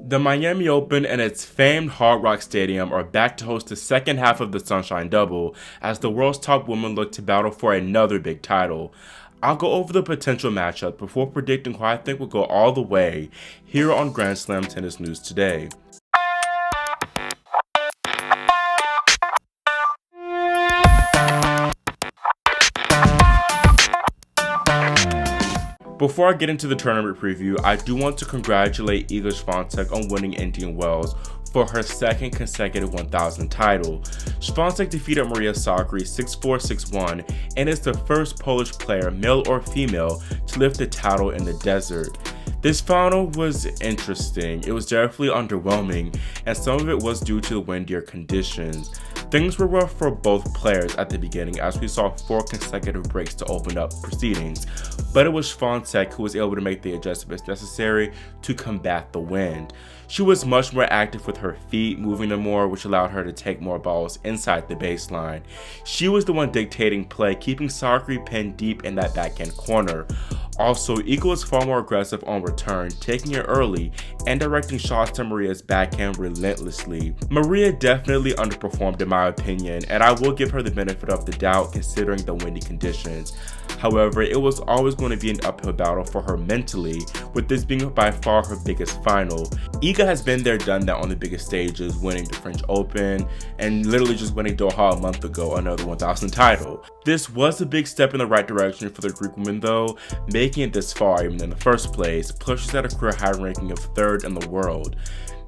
The Miami Open and its famed Hard Rock Stadium are back to host the second half of the Sunshine Double as the world's top women look to battle for another big title. I'll go over the potential matchup before predicting who I think will go all the way here on Grand Slam Tennis News Today. Before I get into the tournament preview, I do want to congratulate Iga Swiatek on winning Indian Wells for her second consecutive 1000 title. Swiatek defeated Naomi Osaka 6-4, 6-1 and is the first Polish player, male or female, to lift the title in the desert. This final was interesting. It was definitely underwhelming, and some of it was due to the windier conditions. Things were rough for both players at the beginning as we saw 4 consecutive breaks to open up proceedings, but it was Swiatek who was able to make the adjustments necessary to combat the wind. She was much more active with her feet, moving them more, which allowed her to take more balls inside the baseline. She was the one dictating play, keeping Sakkari pinned deep in that backhand corner. Also, Iga was far more aggressive on return, taking it early and directing shots to Maria's backhand relentlessly. Maria definitely underperformed in my opinion, and I will give her the benefit of the doubt considering the windy conditions. However, it was always going to be an uphill battle for her mentally, with this being by far her biggest final. Iga has been there, done that on the biggest stages, winning the French Open and literally just winning Doha a month ago, another 1000 title. This was a big step in the right direction for the Greek women though, making it this far even in the first place, plus she's at a career high ranking of 3rd in the world.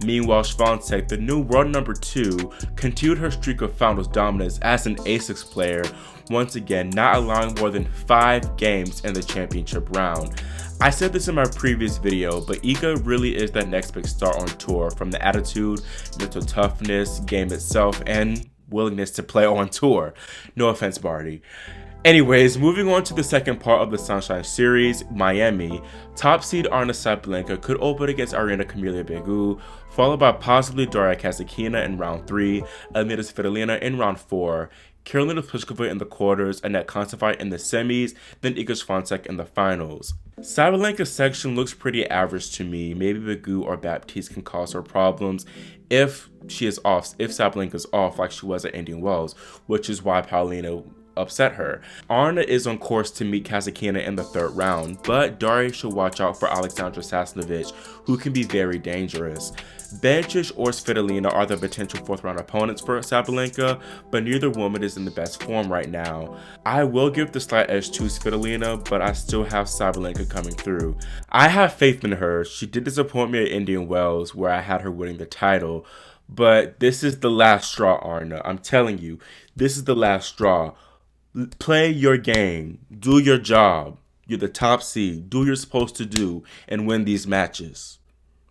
Meanwhile, Swiatek, the new world number 2, continued her streak of finals dominance as an A6 player, once again not allowing more than 5 games in the championship round. I said this in my previous video, but Iga really is that next big star on tour, from the attitude, mental toughness, game itself, and willingness to play on tour. No offense, Barty. Anyways, moving on to the second part of the Sunshine Series, Miami. Top seed Aryna Sabalenka could open against Jabeur, followed by possibly Daria Kasatkina in round 3, Aryna Sabalenka in round 4, Karolina Pliskova in the quarters, and Kontaveit in the semis, then Iga Swiatek in the finals. Sabalenka's section looks pretty average to me. Maybe Bagu or Baptiste can cause her problems if Sabalenka's off like she was at Indian Wells, which is why Paulina upset her. Aryna is on course to meet Kasatkina in the 3rd round, but Daria should watch out for Alexandra Sasnovich, who can be very dangerous. Bencic or Svitolina are the potential 4th round opponents for Sabalenka, but neither woman is in the best form right now. I will give the slight edge to Svitolina, but I still have Sabalenka coming through. I have faith in her. She did disappoint me at Indian Wells, where I had her winning the title, but this is the last straw, Aryna. I'm telling you, this is the last straw. Play your game, do your job. You're the top seed, do what you're supposed to do, and win these matches.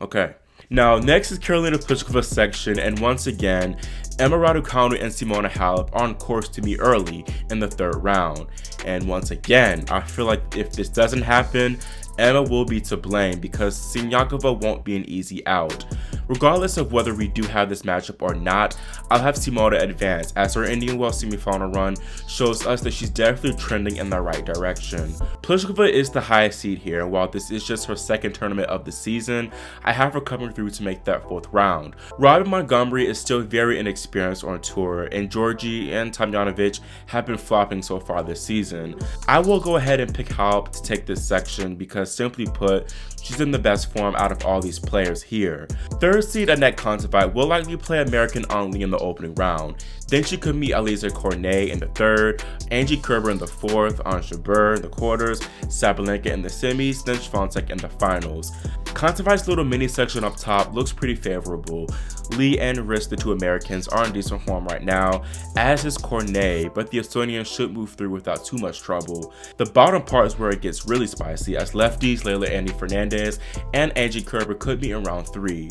Okay. Now, next is Karolina Pliskova's section, and once again, Emma Raducanu and Simona Halep are on course to meet early in the 3rd round. And once again, I feel like if this doesn't happen, Emma will be to blame because Siniakova won't be an easy out. Regardless of whether we do have this matchup or not, I'll have Simona advance as her Indian Wells semifinal run shows us that she's definitely trending in the right direction. Pliskova is the highest seed here, and while this is just her 2nd tournament of the season, I have her coming through to make that 4th round. Robin Montgomery is still very inexperienced on tour, and Georgie and Tomljanovic have been flopping so far this season. I will go ahead and pick Halep to take this section because, simply put, she's in the best form out of all these players here. 3rd seed Annette Kontaveit will likely play American only in the opening round. Then she could meet Aliza Cornet in the 3rd, Angie Kerber in the 4th, Jabeur in the quarters, Sabalenka in the semis, then Swiatek in the finals. Kontaveit's little mini section up top looks pretty favorable. Lee and Riss, the 2 Americans, are in decent form right now, as is Cornet, but the Estonian should move through without too much trouble. The bottom part is where it gets really spicy, as lefties Leila Annie Fernandez and Angie Kerber could be in round 3.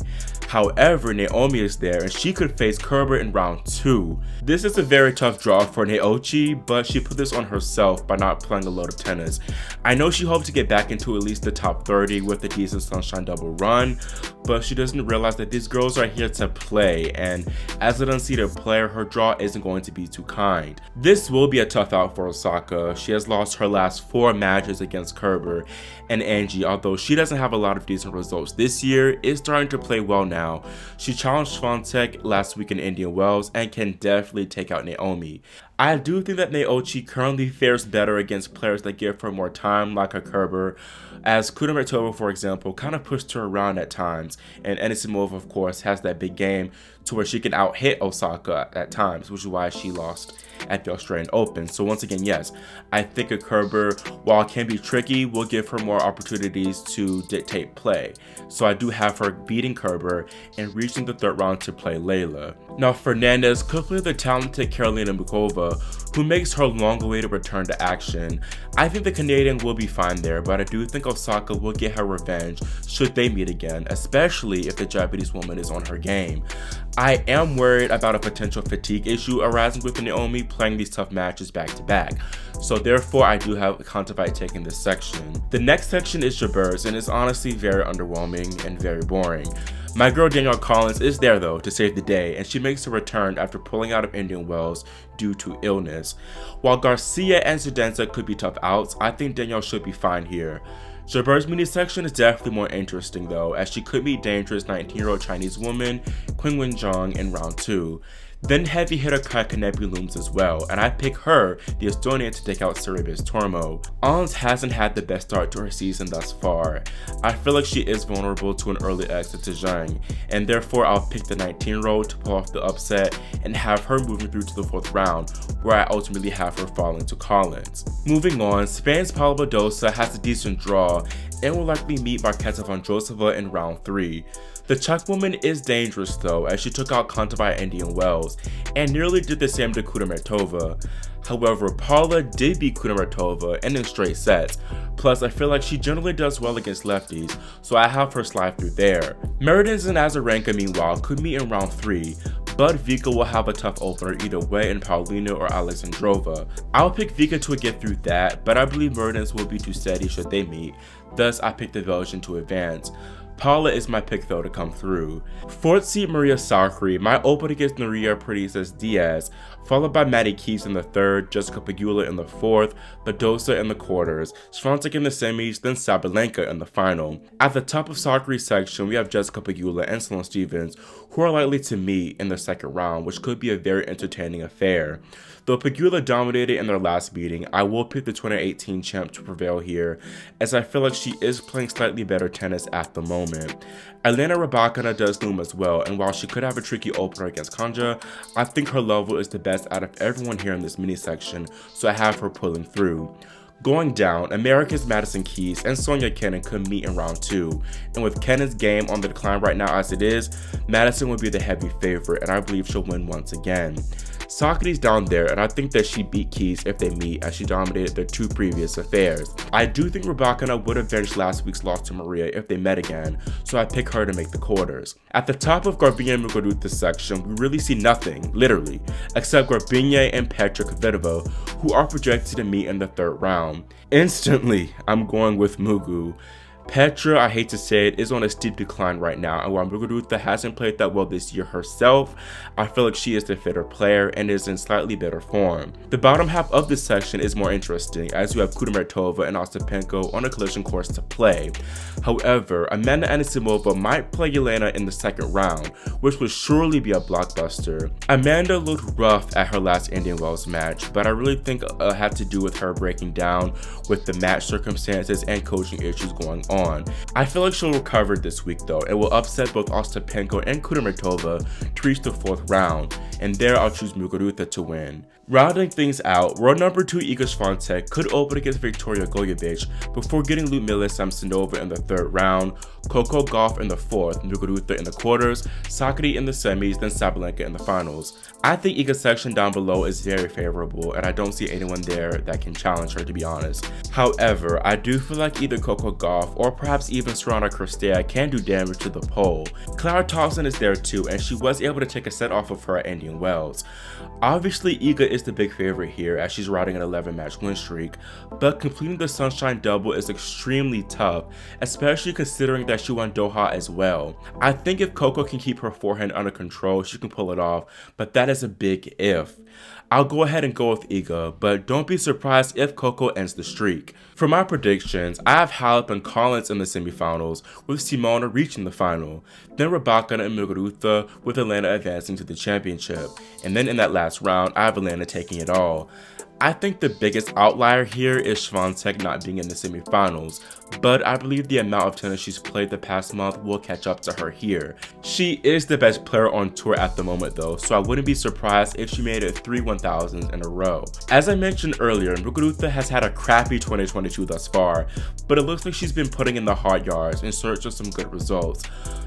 However, Naomi is there and she could face Kerber in round 2. This is a very tough draw for Naomi, but she put this on herself by not playing a lot of tennis. I know she hoped to get back into at least the top 30 with a decent Sunshine double run, but she doesn't realize that these girls are here to play, and as an unseeded player, her draw isn't going to be too kind. This will be a tough out for Osaka. She has lost her last 4 matches against Kerber, and Angie, although she doesn't have a lot of decent results this year, is starting to play well now. She challenged Swiatek last week in Indian Wells and can definitely take out Naomi. I do think that Naomi currently fares better against players that give her more time, like a Kerber, as Kudermetova, for example, kind of pushed her around at times, and Anisimova, of course, has that big game to where she can out-hit Osaka at times, which is why she lost at the Australian Open. So once again, yes, I think a Kerber, while it can be tricky, will give her more opportunities to dictate play. So I do have her beating Kerber and reaching the 3rd round to play Layla. Now Fernandez could play the talented Karolina Muguruza, who makes her long-awaited return to action. I think the Canadian will be fine there, but I do think Osaka will get her revenge should they meet again, especially if the Japanese woman is on her game. I am worried about a potential fatigue issue arising with Naomi playing these tough matches back to back. So therefore, I do have Kontaveit taking this section. The next section is Jabeur's, and it's honestly very underwhelming and very boring. My girl Danielle Collins is there though to save the day, and she makes a return after pulling out of Indian Wells due to illness. While Garcia and Zidanza could be tough outs, I think Danielle should be fine here. Jabeur's mini section is definitely more interesting though, as she could meet dangerous 19-year-old Chinese woman Qinwen Zhang in round 2. Then heavy hitter Kai Kanepi looms as well, and I pick her, the Estonian, to take out Sorribes Tormo. Ons hasn't had the best start to her season thus far. I feel like she is vulnerable to an early exit to Zhang, and therefore I'll pick the 19-year-old to pull off the upset and have her moving through to the 4th round, where I ultimately have her falling to Collins. Moving on, Spain's Paula Badosa has a decent draw and will likely meet Marketa Vondrousova in round 3. The Czech woman is dangerous though, as she took out Kontaveit Indian Wells and nearly did the same to Kudermetova. However, Paula did beat Kudermetova and in straight sets, plus I feel like she generally does well against lefties, so I have her slide through there. Mertens and Azarenka meanwhile could meet in round 3, but Vika will have a tough opener either way in Paulina or Alexandrova. I'll pick Vika to get through that, but I believe Mertens will be too steady should they meet, thus I pick the Belgian to advance. Paula is my pick though to come through. 4th seed Maria Sakkari, my open against Nuria Princess Diaz, followed by Maddie Keys in the 3rd, Jessica Pegula in the 4th, Badosa in the quarters, Swiatek in the semis, then Sabalenka in the final. At the top of Sakkari's section, we have Jessica Pegula and Sloane Stephens, who are likely to meet in the 2nd round, which could be a very entertaining affair. Though Pegula dominated in their last meeting, I will pick the 2018 champ to prevail here, as I feel like she is playing slightly better tennis at the moment. Aryna Sabalenka does loom as well, and while she could have a tricky opener against Kanja, I think her level is the best out of everyone here in this mini section, so I have her pulling through. Going down, America's Madison Keys and Sonia Kenin could meet in round 2, and with Kenin's game on the decline right now as it is, Madison would be the heavy favorite, and I believe she'll win once again. Sakkari's down there, and I think that she beat Keys if they meet, as she dominated their 2 previous affairs. I do think Raducanu would avenge last week's loss to Maria if they met again, so I pick her to make the quarters. At the top of Garbiñe and Muguruza section, we really see nothing, literally, except Garbiñe and Petra Kvitova, who are projected to meet in the 3rd round. Instantly, I'm going with Mugu. Petra, I hate to say it, is on a steep decline right now, and while Muguruza hasn't played that well this year herself, I feel like she is the fitter player and is in slightly better form. The bottom half of this section is more interesting, as you have Kudermetova and Ostapenko on a collision course to play. However, Amanda Anisimova might play Yelena in the 2nd round, which would surely be a blockbuster. Amanda looked rough at her last Indian Wells match, but I really think it had to do with her breaking down with the match circumstances and coaching issues going on. I feel like she'll recover this week though, and will upset both Ostapenko and Kudermetova to reach the 4th round, and there I'll choose Muguruza to win. Rounding things out, world number 2 Iga Swiatek could open against Victoria Golubic before getting Ludmila Samsonova in the 3rd round, Coco Gauff in the 4th, Muguruza in the quarters, Sakkari in the semis, then Sabalenka in the finals. I think Iga's section down below is very favorable, and I don't see anyone there that can challenge her, to be honest. However, I do feel like either Coco Gauff or perhaps even Sorana Cirstea can do damage to the pole. Clara Tauson is there too, and she was able to take a set off of her at Indian Wells. Obviously, Iga is the big favorite here as she's riding an 11-match win streak, but completing the Sunshine Double is extremely tough, especially considering that she won Doha as well. I think if Coco can keep her forehand under control, she can pull it off, but that is a big if. I'll go ahead and go with Iga, but don't be surprised if Coco ends the streak. For my predictions, I have Halep and Collins in the semifinals, with Simona reaching the final, then Raducanu and Muguruza, with Atlanta advancing to the championship, and then in that last round, I have Atlanta taking it all. I think the biggest outlier here is Swiatek not being in the semifinals, but I believe the amount of tennis she's played the past month will catch up to her here. She is the best player on tour at the moment though, so I wouldn't be surprised if she made it 3 1000s in a row. As I mentioned earlier, Muguruza has had a crappy 2022 thus far, but it looks like she's been putting in the hard yards in search of some good results.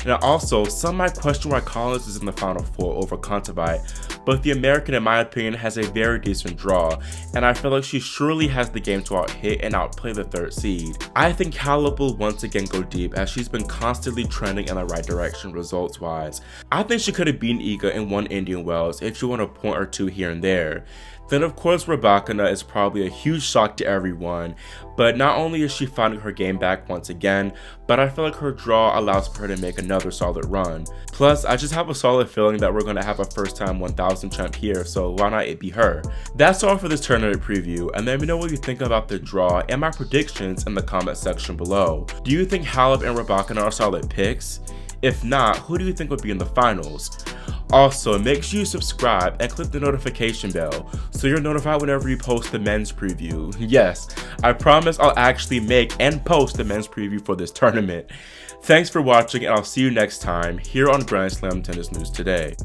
Now also, some might question why Collins is in the Final Four over Kontaveit, but the American in my opinion has a very decent draw, and I feel like she surely has the game to out-hit and outplay the 3rd seed. I think Halep will once again go deep as she's been constantly trending in the right direction results-wise. I think she could have beaten Iga in one Indian Wells if she won a point or two here and there. Then of course Raducanu is probably a huge shock to everyone, but not only is she finding her game back once again, but I feel like her draw allows for her to make another solid run. Plus, I just have a solid feeling that we're going to have a first time 1000 champ here, so why not it be her? That's all for this tournament preview, and let me know what you think about the draw and my predictions in the comment section below. Do you think Halep and Raducanu are solid picks? If not, who do you think would be in the finals? Also, make sure you subscribe and click the notification bell so you're notified whenever you post the men's preview. Yes, I promise I'll actually make and post the men's preview for this tournament. Thanks for watching, and I'll see you next time here on Grand Slam Tennis News Today.